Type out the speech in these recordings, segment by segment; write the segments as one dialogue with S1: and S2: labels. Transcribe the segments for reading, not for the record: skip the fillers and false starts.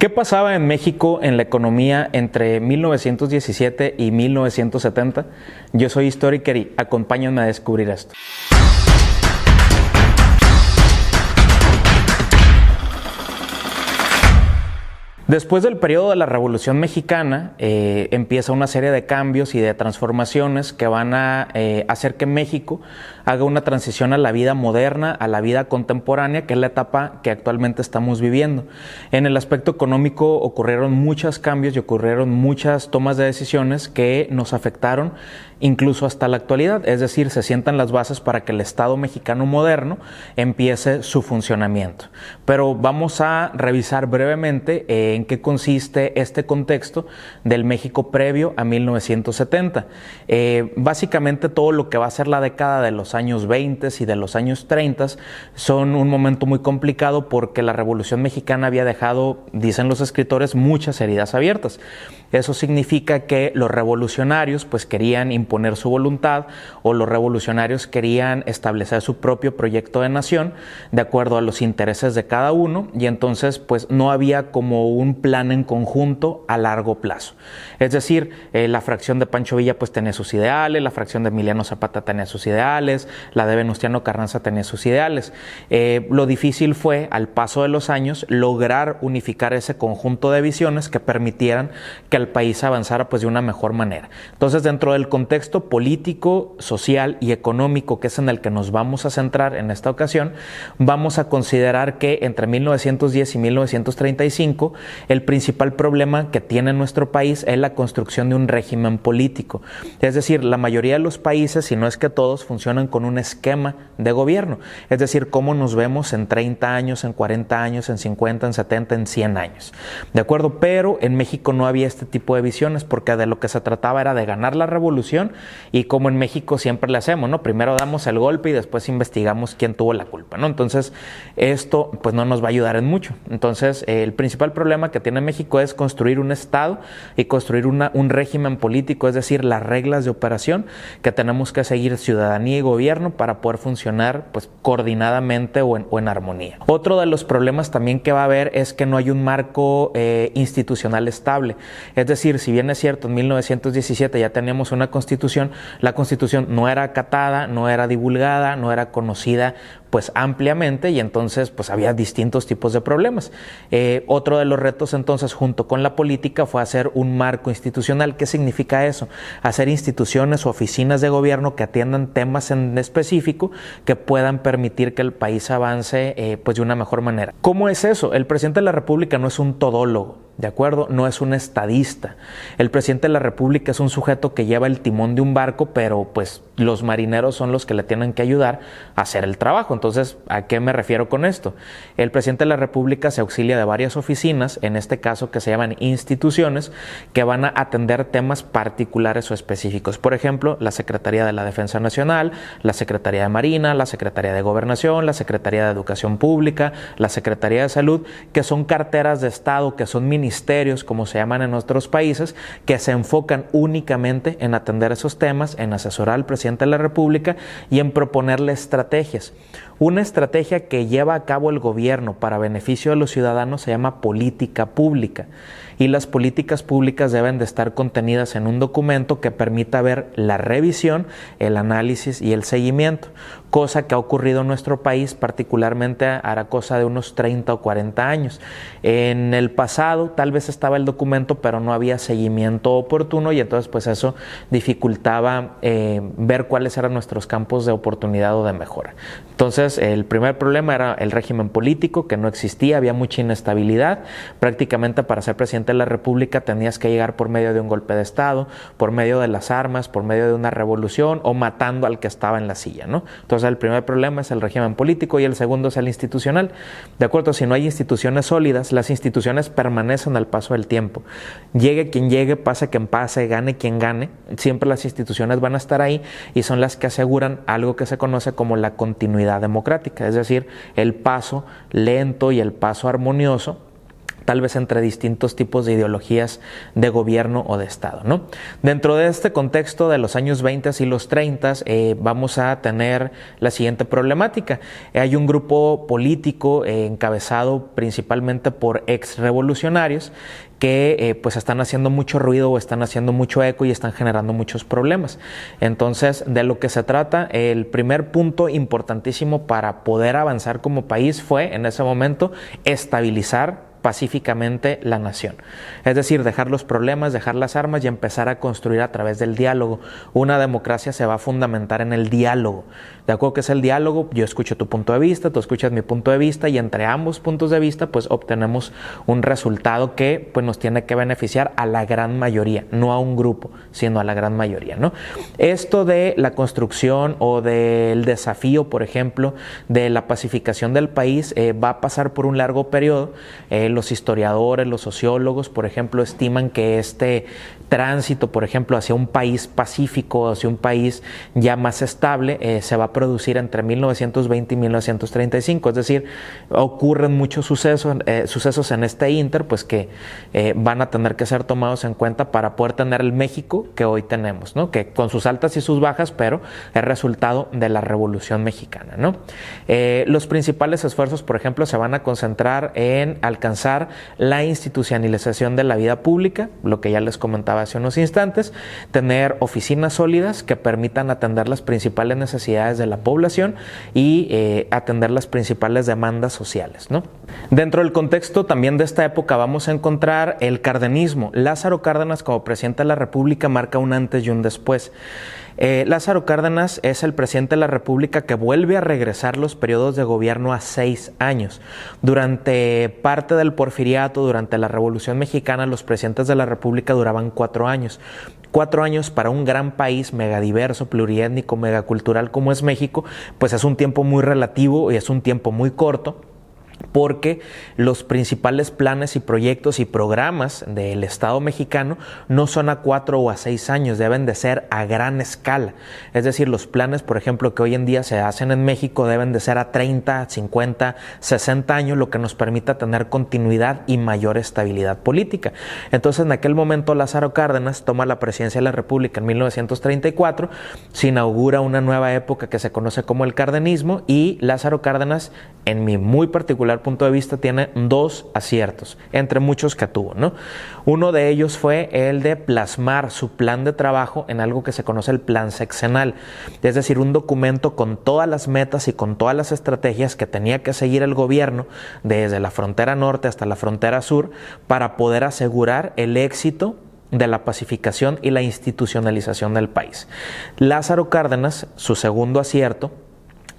S1: ¿Qué pasaba en México en la economía entre 1917 y 1970? Yo soy Historiker y acompáñenme a descubrir esto. Después del periodo de la Revolución Mexicana, empieza una serie de cambios y de transformaciones que van a hacer que México haga una transición a la vida moderna, a la vida contemporánea, que es la etapa que actualmente estamos viviendo. En el aspecto económico ocurrieron muchos cambios y ocurrieron muchas tomas de decisiones que nos afectaron incluso hasta la actualidad, es decir, se sientan las bases para que el Estado mexicano moderno empiece su funcionamiento. Pero vamos a revisar brevemente en qué consiste este contexto del México previo a 1970. Básicamente todo lo que va a ser la década de los años 20 y de los años 30 son un momento muy complicado porque la Revolución Mexicana había dejado, dicen los escritores, muchas heridas abiertas. Eso significa que los revolucionarios pues querían imponer su voluntad o los revolucionarios querían establecer su propio proyecto de nación de acuerdo a los intereses de cada uno, y entonces pues no había como un plan en conjunto a largo plazo. Es decir, la fracción de Pancho Villa pues tenía sus ideales, la fracción de Emiliano Zapata tenía sus ideales, la de Venustiano Carranza tenía sus ideales. Lo difícil fue, al paso de los años, lograr unificar ese conjunto de visiones que permitieran que el país avanzara pues de una mejor manera. Entonces, dentro del contexto político, social y económico, que es en el que nos vamos a centrar en esta ocasión, vamos a considerar que entre 1910 y 1935 el principal problema que tiene nuestro país es la construcción de un régimen político. Es decir, la mayoría de los países, si no es que todos, funcionan con un esquema de gobierno. Es decir, cómo nos vemos en 30 años, en 40 años, en 50, en 70, en 100 años. ¿De acuerdo? Pero en México no había este tipo de visiones porque de lo que se trataba era de ganar la revolución, y como en México siempre le hacemos, ¿no? Primero damos el golpe y después investigamos quién tuvo la culpa, ¿no? Entonces, esto pues no nos va a ayudar en mucho. Entonces, el principal problema que tiene México es construir un Estado y construir un régimen político, es decir, las reglas de operación que tenemos que seguir ciudadanía y gobierno para poder funcionar pues coordinadamente o en armonía. Otro de los problemas también que va a haber es que no hay un marco institucional estable. Es decir, si bien es cierto, en 1917 ya teníamos una constitución, la constitución no era acatada, no era divulgada, no era conocida pues ampliamente, y entonces pues había distintos tipos de problemas. Otro de los retos entonces junto con la política fue hacer un marco institucional. ¿Qué significa eso? Hacer instituciones o oficinas de gobierno que atiendan temas en específico que puedan permitir que el país avance pues de una mejor manera. ¿Cómo es eso? El presidente de la República no es un todólogo, ¿de acuerdo? No es un estadista. El presidente de la República es un sujeto que lleva el timón de un barco, pero pues los marineros son los que le tienen que ayudar a hacer el trabajo. Entonces, ¿a qué me refiero con esto? El presidente de la República se auxilia de varias oficinas, en este caso que se llaman instituciones, que van a atender temas particulares o específicos. Por ejemplo, la Secretaría de la Defensa Nacional, la Secretaría de Marina, la Secretaría de Gobernación, la Secretaría de Educación Pública, la Secretaría de Salud, que son carteras de Estado, que son ministerios, como se llaman en otros países, que se enfocan únicamente en atender esos temas, en asesorar al presidente de la República y en proponerle estrategias. Una estrategia que lleva a cabo el gobierno para beneficio de los ciudadanos se llama política pública, y las políticas públicas deben de estar contenidas en un documento que permita ver la revisión, el análisis y el seguimiento, cosa que ha ocurrido en nuestro país particularmente hará cosa de unos 30 o 40 años. En el pasado tal vez estaba el documento, pero no había seguimiento oportuno, y entonces pues eso dificultaba ver cuáles eran nuestros campos de oportunidad o de mejora. Entonces, el primer problema era el régimen político, que no existía, había mucha inestabilidad. Prácticamente para ser presidente de la República tenías que llegar por medio de un golpe de Estado, por medio de las armas, por medio de una revolución o matando al que estaba en la silla, ¿no? Entonces, el primer problema es el régimen político y el segundo es el institucional. De acuerdo, si no hay instituciones sólidas, las instituciones permanecen al paso del tiempo. Llegue quien llegue, pase quien pase, gane quien gane, siempre las instituciones van a estar ahí y son las que aseguran algo que se conoce como la continuidad democrática, es decir, el paso lento y el paso armonioso tal vez entre distintos tipos de ideologías de gobierno o de Estado, ¿no? Dentro de este contexto de los años 20 y los 30 vamos a tener la siguiente problemática. Hay un grupo político encabezado principalmente por exrevolucionarios que pues están haciendo mucho ruido o están haciendo mucho eco y están generando muchos problemas. Entonces, de lo que se trata, el primer punto importantísimo para poder avanzar como país fue, en ese momento, estabilizar pacíficamente la nación. Es decir, dejar los problemas, dejar las armas y empezar a construir a través del diálogo. Una democracia se va a fundamentar en el diálogo. ¿De acuerdo que es el diálogo? Yo escucho tu punto de vista, tú escuchas mi punto de vista y entre ambos puntos de vista pues obtenemos un resultado que pues nos tiene que beneficiar a la gran mayoría, no a un grupo, sino a la gran mayoría, ¿no? Esto de la construcción o del desafío, por ejemplo, de la pacificación del país va a pasar por un largo periodo. Los historiadores, los sociólogos, por ejemplo, estiman que este tránsito, por ejemplo, hacia un país pacífico, hacia un país ya más estable, se va a producir entre 1920 y 1935. Es decir, ocurren muchos sucesos en este ínter, pues que van a tener que ser tomados en cuenta para poder tener el México que hoy tenemos, ¿no? Que con sus altas y sus bajas, pero es resultado de la Revolución Mexicana, ¿no? Los principales esfuerzos, por ejemplo, se van a concentrar en alcanzar la institucionalización de la vida pública, lo que ya les comentaba hace unos instantes, tener oficinas sólidas que permitan atender las principales necesidades de la población y atender las principales demandas sociales, ¿no? Dentro del contexto también de esta época vamos a encontrar el cardenismo. Lázaro Cárdenas como presidente de la República marca un antes y un después. Lázaro Cárdenas es el presidente de la República que vuelve a regresar los periodos de gobierno a 6 años. Durante parte del porfiriato, durante la Revolución Mexicana, los presidentes de la República duraban 4 años. 4 años para un gran país megadiverso, pluriétnico, megacultural como es México, pues es un tiempo muy relativo y es un tiempo muy corto, porque los principales planes y proyectos y programas del Estado mexicano no son a 4 o a 6 años, deben de ser a gran escala. Es decir, los planes, por ejemplo, que hoy en día se hacen en México deben de ser a 30, 50, 60 años, lo que nos permita tener continuidad y mayor estabilidad política. Entonces, en aquel momento, Lázaro Cárdenas toma la presidencia de la República en 1934, se inaugura una nueva época que se conoce como el cardenismo y Lázaro Cárdenas, en mi muy particular punto de vista, tiene 2 aciertos, entre muchos que tuvo, ¿no? Uno de ellos fue el de plasmar su plan de trabajo en algo que se conoce el plan sexenal, es decir, un documento con todas las metas y con todas las estrategias que tenía que seguir el gobierno desde la frontera norte hasta la frontera sur para poder asegurar el éxito de la pacificación y la institucionalización del país. Lázaro Cárdenas, su segundo acierto,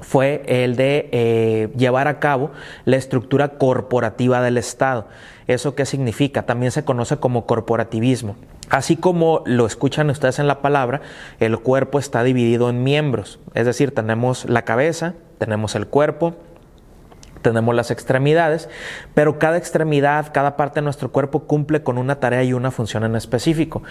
S1: fue el de llevar a cabo la estructura corporativa del Estado. ¿Eso qué significa? También se conoce como corporativismo. Así como lo escuchan ustedes en la palabra, el cuerpo está dividido en miembros. Es decir, tenemos la cabeza, tenemos el cuerpo, tenemos las extremidades, pero cada extremidad, cada parte de nuestro cuerpo cumple con una tarea y una función en específico.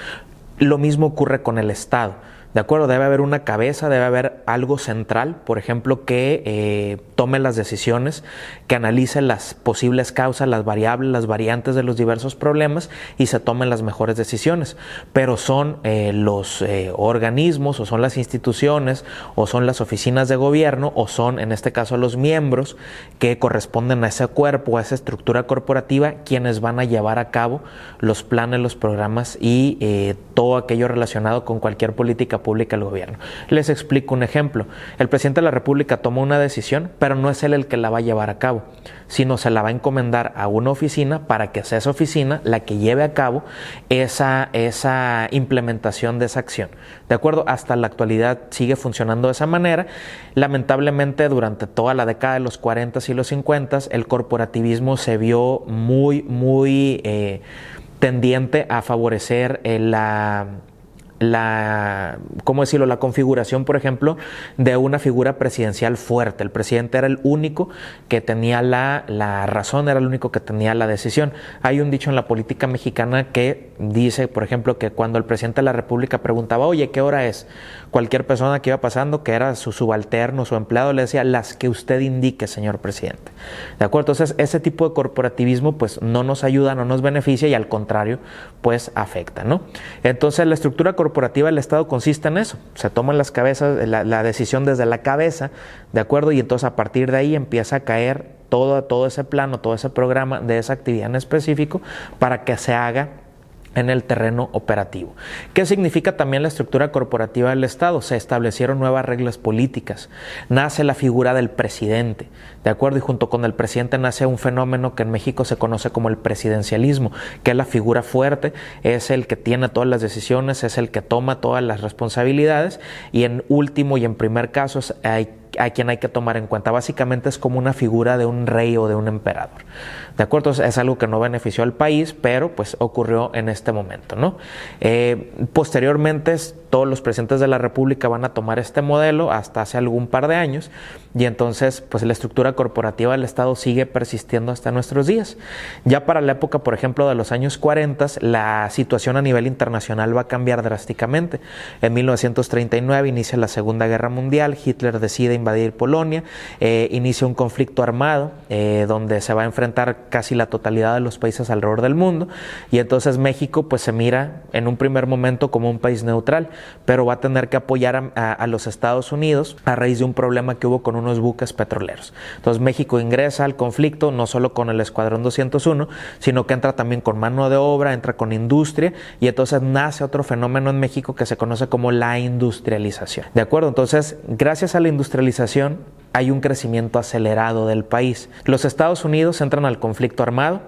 S1: Lo mismo ocurre con el Estado. ¿De acuerdo? Debe haber una cabeza, debe haber algo central, por ejemplo, que tome las decisiones, que analice las posibles causas, las variables, las variantes de los diversos problemas y se tomen las mejores decisiones. Pero son los organismos o son las instituciones o son las oficinas de gobierno o son, en este caso, los miembros que corresponden a ese cuerpo, a esa estructura corporativa, quienes van a llevar a cabo los planes, los programas y todo aquello relacionado con cualquier política pública del gobierno. Les explico un ejemplo. El presidente de la República toma una decisión, pero no es él el que la va a llevar a cabo, sino se la va a encomendar a una oficina para que sea esa oficina la que lleve a cabo esa implementación de esa acción. ¿De acuerdo? Hasta la actualidad sigue funcionando de esa manera. Lamentablemente, durante toda la década de los 40 y los 50, el corporativismo se vio muy tendiente a favorecer ¿cómo decirlo?, la configuración, por ejemplo, de una figura presidencial fuerte. El presidente era el único que tenía la razón, era el único que tenía la decisión. Hay un dicho en la política mexicana que dice, por ejemplo, que cuando el presidente de la República preguntaba, oye, ¿qué hora es?, cualquier persona que iba pasando, que era su subalterno, su empleado, le decía, las que usted indique, señor presidente. ¿De acuerdo? Entonces, ese tipo de corporativismo pues no nos ayuda, no nos beneficia y al contrario, pues afecta, ¿no? Entonces, la estructura corporativa del Estado consiste en eso. Se toman las cabezas, la decisión desde la cabeza, ¿de acuerdo? Y entonces a partir de ahí empieza a caer todo ese plano, todo ese programa de esa actividad en específico para que se haga en el terreno operativo. ¿Qué significa también la estructura corporativa del Estado? Se establecieron nuevas reglas políticas, nace la figura del presidente, ¿de acuerdo? Y junto con el presidente nace un fenómeno que en México se conoce como el presidencialismo, que es la figura fuerte, es el que tiene todas las decisiones, es el que toma todas las responsabilidades y en último y en primer caso a quien hay que tomar en cuenta. Básicamente es como una figura de un rey o de un emperador. ¿De acuerdo? Es algo que no benefició al país, pero pues ocurrió en este momento, ¿no? Posteriormente, todos los presidentes de la República van a tomar este modelo hasta hace algún par de años y entonces pues la estructura corporativa del Estado sigue persistiendo hasta nuestros días. Ya para la época, por ejemplo, de los años 40, la situación a nivel internacional va a cambiar drásticamente. En 1939 inicia la Segunda Guerra Mundial, Hitler decide invadir Polonia, inicia un conflicto armado donde se va a enfrentar casi la totalidad de los países alrededor del mundo y entonces México pues se mira en un primer momento como un país neutral, pero va a tener que apoyar a los Estados Unidos a raíz de un problema que hubo con unos buques petroleros. Entonces México ingresa al conflicto no solo con el Escuadrón 201, sino que entra también con mano de obra, entra con industria y entonces nace otro fenómeno en México que se conoce como la industrialización. ¿De acuerdo? Entonces, gracias a la industrialización hay un crecimiento acelerado del país. Los Estados Unidos entran al conflicto armado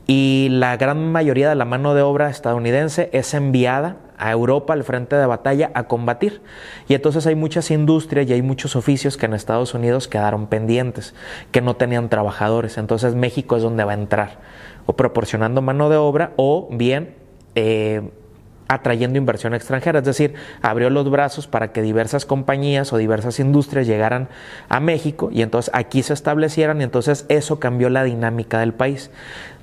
S1: y la gran mayoría de la mano de obra estadounidense es enviada a Europa al frente de batalla a combatir. Y entonces hay muchas industrias y hay muchos oficios que en Estados Unidos quedaron pendientes, que no tenían trabajadores. Entonces México es donde va a entrar, o proporcionando mano de obra o bien atrayendo inversión extranjera, es decir, abrió los brazos para que diversas compañías o diversas industrias llegaran a México y entonces aquí se establecieran y entonces eso cambió la dinámica del país.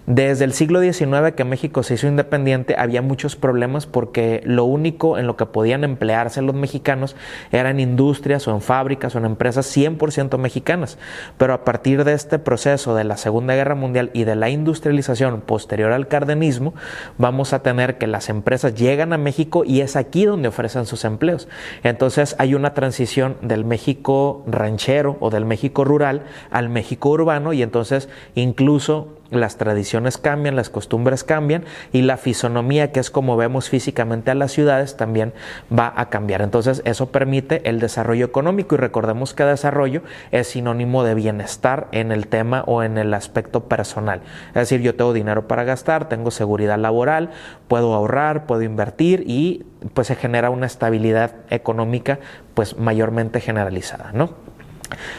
S1: Desde el siglo XIX que México se hizo independiente había muchos problemas porque lo único en lo que podían emplearse los mexicanos era en industrias o en fábricas o en empresas 100% mexicanas. Pero a partir de este proceso de la Segunda Guerra Mundial y de la industrialización posterior al cardenismo, vamos a tener que las empresas llegan a México y es aquí donde ofrecen sus empleos. Entonces hay una transición del México ranchero o del México rural al México urbano y entonces incluso las tradiciones cambian, las costumbres cambian y la fisonomía, que es como vemos físicamente a las ciudades, también va a cambiar. Entonces eso permite el desarrollo económico y recordemos que desarrollo es sinónimo de bienestar en el tema o en el aspecto personal. Es decir, yo tengo dinero para gastar, tengo seguridad laboral, puedo ahorrar, puedo invertir y pues se genera una estabilidad económica pues mayormente generalizada, ¿no?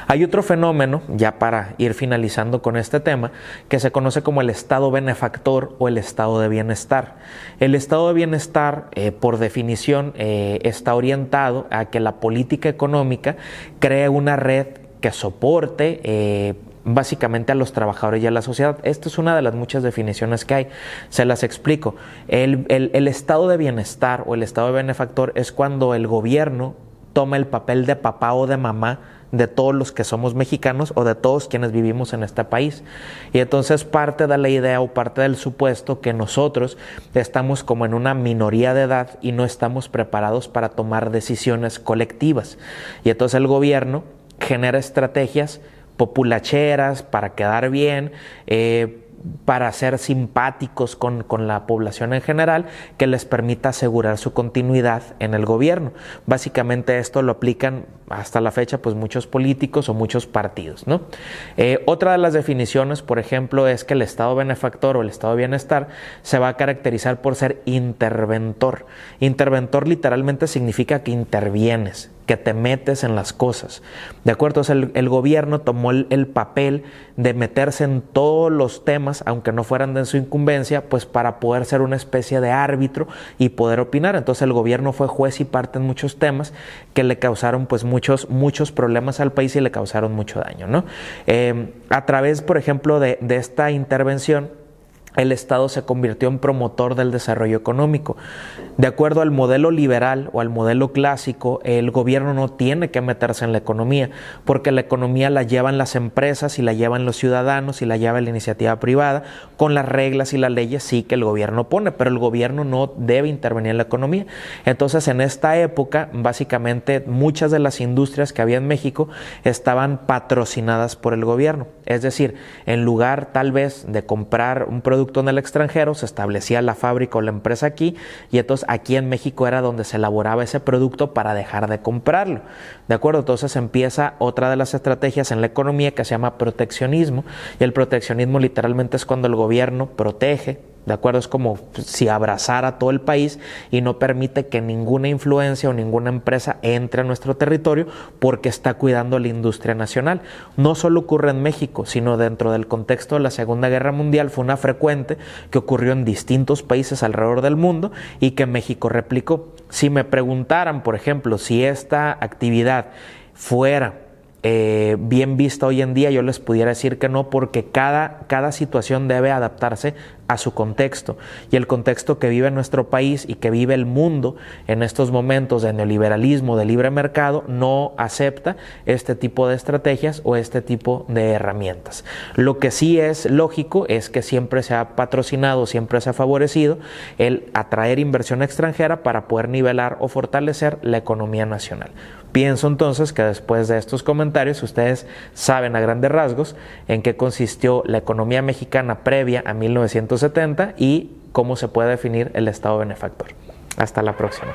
S1: Hay otro fenómeno, ya para ir finalizando con este tema, que se conoce como el estado benefactor o el estado de bienestar. El estado de bienestar, por definición, está orientado a que la política económica cree una red que soporte básicamente a los trabajadores y a la sociedad. Esta es una de las muchas definiciones que hay. Se las explico. El estado de bienestar o el estado de benefactor es cuando el gobierno toma el papel de papá o de mamá de todos los que somos mexicanos o de todos quienes vivimos en este país. Y entonces parte de la idea o parte del supuesto que nosotros estamos como en una minoría de edad y no estamos preparados para tomar decisiones colectivas. Y entonces el gobierno genera estrategias populacheras para quedar bien, para ser simpáticos con la población en general, que les permita asegurar su continuidad en el gobierno. Básicamente esto lo aplican hasta la fecha pues muchos políticos o muchos partidos, ¿no? Otra de las definiciones, por ejemplo, es que el estado benefactor o el estado de bienestar se va a caracterizar por ser interventor. Interventor literalmente significa que intervienes. que te metes en las cosas, ¿de acuerdo? O sea, el gobierno tomó el papel de meterse en todos los temas, aunque no fueran de su incumbencia, pues para poder ser una especie de árbitro y poder opinar. Entonces el gobierno fue juez y parte en muchos temas que le causaron pues muchos problemas al país y le causaron mucho daño, ¿no? A través, por ejemplo, de esta intervención, el Estado se convirtió en promotor del desarrollo económico. De acuerdo al modelo liberal o al modelo clásico, el gobierno no tiene que meterse en la economía, porque la economía la llevan las empresas y la llevan los ciudadanos y la lleva la iniciativa privada, con las reglas y las leyes sí que el gobierno pone, pero el gobierno no debe intervenir en la economía. Entonces, en esta época, básicamente, muchas de las industrias que había en México estaban patrocinadas por el gobierno. Es decir, en lugar tal vez de comprar un producto en el extranjero, se establecía la fábrica o la empresa aquí, y entonces aquí en México era donde se elaboraba ese producto para dejar de comprarlo, ¿de acuerdo? Entonces empieza otra de las estrategias en la economía que se llama proteccionismo, y el proteccionismo literalmente es cuando el gobierno protege, ¿de acuerdo? Es como si abrazara todo el país y no permite que ninguna influencia o ninguna empresa entre a nuestro territorio porque está cuidando la industria nacional. No solo ocurre en México, sino dentro del contexto de la Segunda Guerra Mundial fue una frecuente que ocurrió en distintos países alrededor del mundo y que México replicó. Si me preguntaran, por ejemplo, si esta actividad fuera bien vista hoy en día, yo les pudiera decir que no, porque cada situación debe adaptarse a su contexto, y el contexto que vive nuestro país y que vive el mundo en estos momentos de neoliberalismo, de libre mercado, no acepta este tipo de estrategias o este tipo de herramientas. Lo que sí es lógico es que siempre se ha patrocinado, siempre se ha favorecido el atraer inversión extranjera para poder nivelar o fortalecer la economía nacional. Pienso entonces que después de estos comentarios ustedes saben a grandes rasgos en qué consistió la economía mexicana previa a 1970 y cómo se puede definir el Estado benefactor. Hasta la próxima.